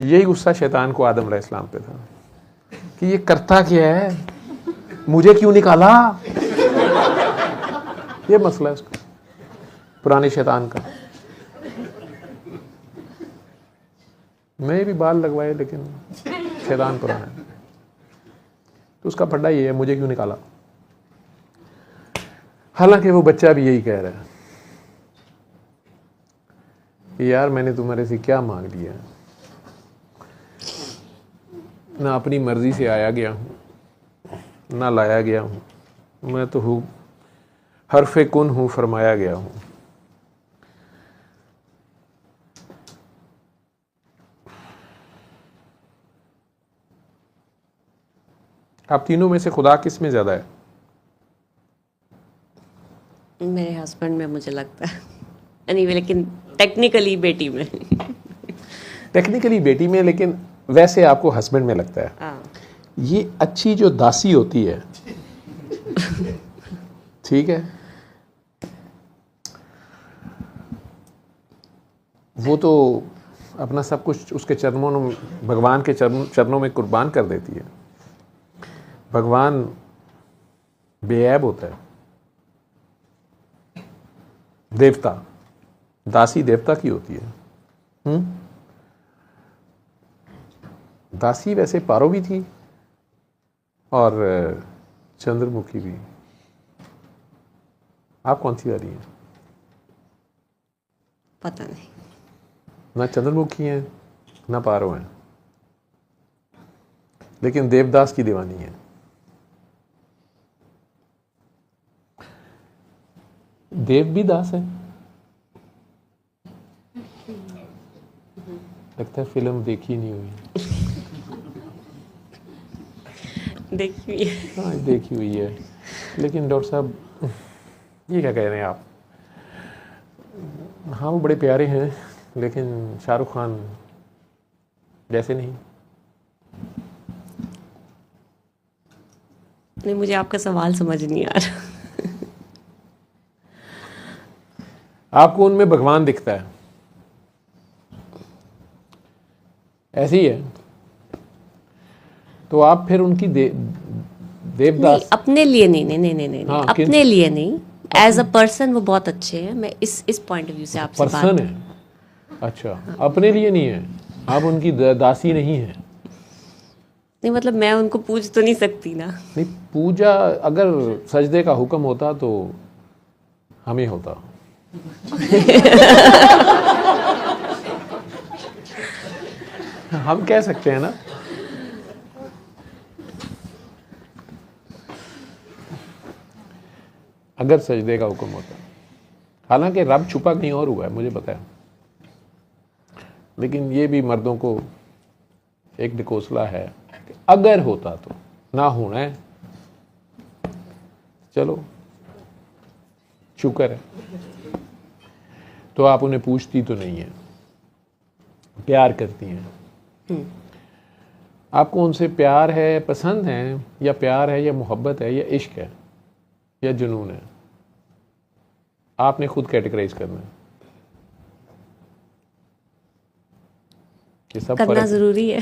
यही गुस्सा शैतान को आदम अलैहिस्सलाम पे था कि ये करता क्या है, मुझे क्यों निकाला। ये मसला है उसका, पुराने शैतान का। मैं भी बाल लगवाए लेकिन शैतान पुराना है, तो उसका फड्डा ये है, मुझे क्यों निकाला। हालांकि वो बच्चा भी यही कह रहा है कि यार मैंने तुम्हारे से क्या मांग लिया, ना अपनी मर्जी से आया गया हूँ ना लाया गया हूँ, मैं तो हूँ हरफ़े कुन हूँ, फरमाया गया हूँ। आप तीनों में से खुदा किस में ज़्यादा है? मेरे हस्बैंड में मुझे लगता है anyway, लेकिन टेक्निकली बेटी में। टेक्निकली बेटी में, लेकिन वैसे आपको हस्बैंड में लगता है। हाँ, ये अच्छी जो दासी होती है ठीक है, वो तो अपना सब कुछ उसके चरणों में, भगवान के चरणों में कुर्बान कर देती है। भगवान बेऐब होता है। देवता, दासी देवता की होती है। दासी वैसे पारो भी थी और चंद्रमुखी भी। आप कौन सी वाली हैं? पता नहीं। ना चंद्रमुखी हैं ना पारो हैं, लेकिन देवदास की दीवानी है। देव भी दास है। लगता है फिल्म देखी नहीं हुई। देखी हुई है। हाँ देखी हुई है, लेकिन डॉक्टर साहब ये क्या कह रहे हैं आप? हाँ वो बड़े प्यारे हैं, लेकिन शाहरुख खान जैसे नहीं। नहीं, मुझे आपका सवाल समझ नहीं आ रहा। आपको उनमें भगवान दिखता है, ऐसे ही है, तो आप फिर उनकी नहीं, देवदास। अपने लिए नहीं, नहीं नहीं नहीं नहीं, हाँ, अपने लिए नहीं, एज अ पर्सन वो बहुत अच्छे हैं। मैं इस पॉइंट ऑफ व्यू से आपसे बात। पर्सन है। अच्छा, अपने लिए नहीं है, आप उनकी दासी नहीं है। नहीं मतलब मैं उनको पूछ तो नहीं सकती ना। नहीं, पूजा अगर सजदे का हुक्म होता तो हमें होता। हम कह सकते हैं ना, अगर सजदे का हुक्म होता। हालांकि रब छुपा कहीं और हुआ है, मुझे पता है, लेकिन ये भी मर्दों को एक डिकोसला है कि अगर होता तो। ना होना है, चलो शुक्र है। तो आप उन्हें पूछती तो नहीं है, प्यार करती हैं। आपको उनसे प्यार है, पसंद है, या प्यार है, या मोहब्बत है, या इश्क है, या जुनून है? आपने खुद कैटेगराइज करना है। ये सब करना फर्क जरूरी है।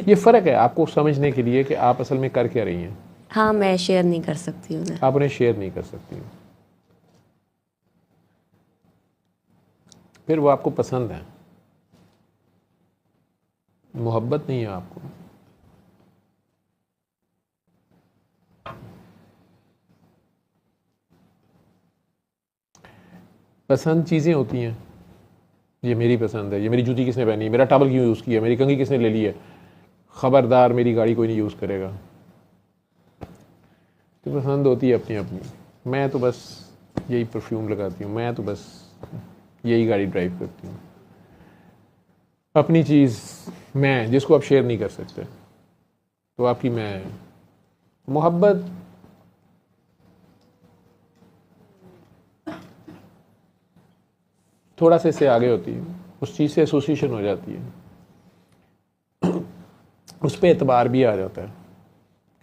ये फ़र्क है आपको समझने के लिए कि आप असल में कर क्या रही हैं। हाँ, मैं शेयर नहीं कर सकती हूँ। आप उन्हें शेयर नहीं कर सकती, फिर वो आपको पसंद है, मोहब्बत नहीं है आपको। पसंद चीज़ें होती हैं, ये मेरी पसंद है, ये मेरी जूती किसने पहनी है, मेरा टॉवल क्यों यूज़ किया, मेरी कंघी किसने ले ली है, ख़बरदार मेरी गाड़ी कोई नहीं यूज़ करेगा। तो पसंद होती है अपनी अपनी। मैं तो बस यही परफ्यूम लगाती हूँ, मैं तो बस यही गाड़ी ड्राइव करती हूँ। अपनी चीज़ मैं, जिसको आप शेयर नहीं कर सकते, तो आपकी मैं मोहब्बत थोड़ा सा इससे आगे होती है, उस चीज़ से एसोसिएशन हो जाती है, उस पर एतबार भी आ जाता है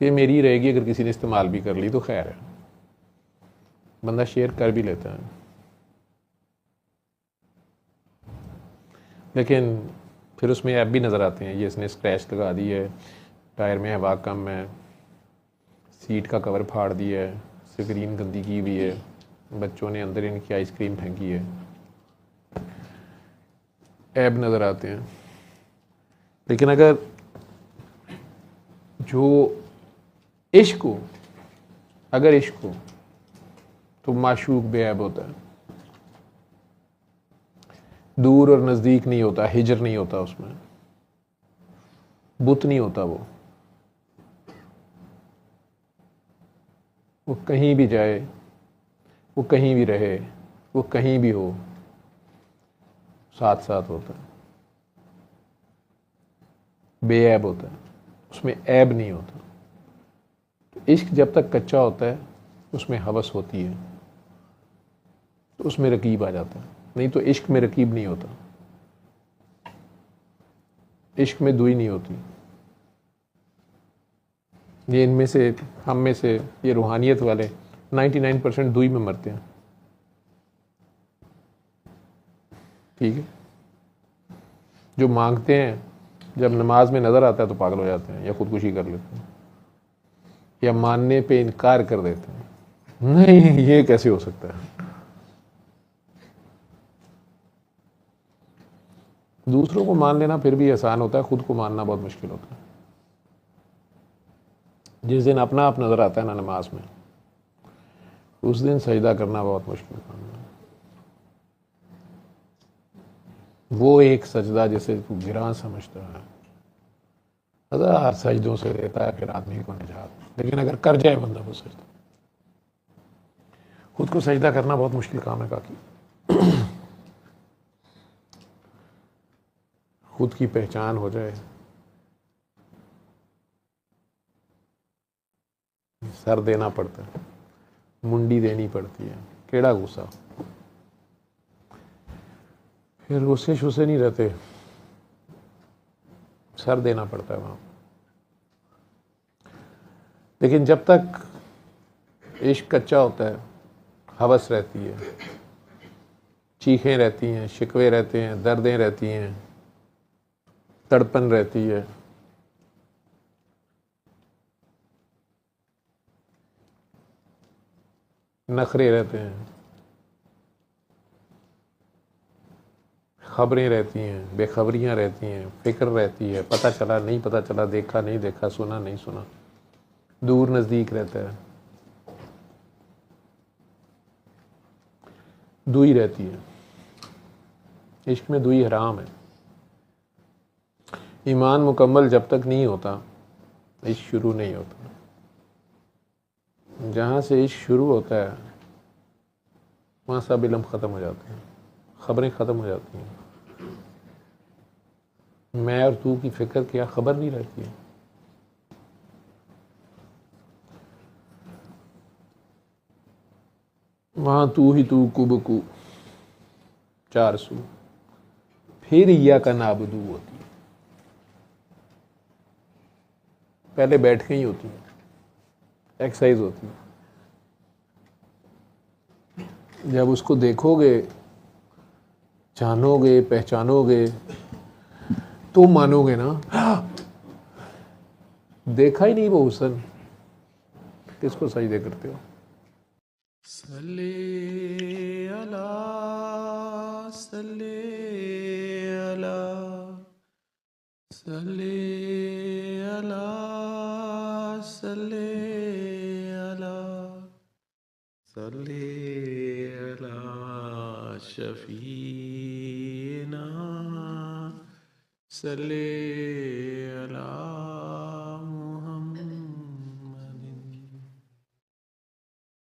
कि मेरी रहेगी, अगर किसी ने इस्तेमाल भी कर ली तो खैर है, बंदा शेयर कर भी लेता है। लेकिन फिर उसमें ऐप भी नज़र आते हैं, ये इसने स्क्रैच लगा दी है, टायर में हवा कम है, सीट का कवर फाड़ दिया है, स्क्रीन गंदी की हुई है, बच्चों ने अंदर इनकी आइसक्रीम फेंकी है, ऐब नज़र आते हैं। लेकिन अगर जो इश्क हो, अगर इश्क हो तो माशूक बेऐब होता है, दूर और नज़दीक नहीं होता, हिजर नहीं होता, उसमें बुत नहीं होता, वो कहीं भी जाए, वो कहीं भी रहे, वो कहीं भी हो, साथ साथ होता है, बेऐब होता है, उसमें ऐब नहीं होता। तो इश्क जब तक कच्चा होता है उसमें हवस होती है, तो उसमें रकीब आ जाता है, नहीं तो इश्क में रकीब नहीं होता, इश्क में दुई नहीं होती। ये इनमें से, हम में से, ये रूहानियत वाले 99% दुई में मरते हैं, ठीक है। जो मांगते हैं जब नमाज में नज़र आता है तो पागल हो जाते हैं या खुदकुशी कर लेते हैं, या मानने पे इनकार कर देते हैं, नहीं ये कैसे हो सकता है। दूसरों को मान लेना फिर भी आसान होता है, खुद को मानना बहुत मुश्किल होता है। जिस दिन अपना आप नज़र आता है ना नमाज में, उस दिन सजदा करना बहुत मुश्किल काम है। वो एक सजदा जिसे तू गिरां समझता है, हज़ार सजदों से देता है फिर आदमी को निजात, लेकिन अगर कर जाए बंदा वो सजदा, खुद को सजदा करना बहुत मुश्किल काम है काकी। खुद की पहचान हो जाए, सर देना पड़ता है, मुंडी देनी पड़ती है, केड़ा गुस्सा, फिर गुस्से शुस्से नहीं रहते, सर देना पड़ता है वहाँ। लेकिन जब तक इश्क कच्चा होता है, हवस रहती है, चीखें रहती हैं, शिकवे रहते हैं, दर्दें रहती हैं, तड़पन रहती है, नखरे रहते हैं, खबरें रहती हैं, बेखबरियां रहती हैं, फिक्र रहती है, पता चला नहीं पता चला, देखा नहीं देखा, सुना नहीं सुना, दूर नज़दीक रहता है, दुई रहती है। इश्क में दुई हराम है। ईमान मुकम्मल जब तक नहीं होता इश्क शुरू नहीं होता। जहाँ से इश्क शुरू होता है वहाँ सब इल्म ख़त्म हो जाते हैं, ख़बरें ख़त्म हो जाती हैं, मैं और तू की फ़िक्र क्या खबर नहीं रहती है। वहाँ तू ही तू कुबकू चार सू, फिर या का नाबुदू होती है, पहले बैठ के ही होती है, एक्सरसाइज होती है। जब उसको देखोगे, जानोगे, पहचानोगे तो मानोगे ना, देखा ही नहीं वो हुस्न, किसको सजदे करते हो। सल्ले अला सल्ले अला सल्ले अला सल्ले अला सल्ले अला शफीना सल्ले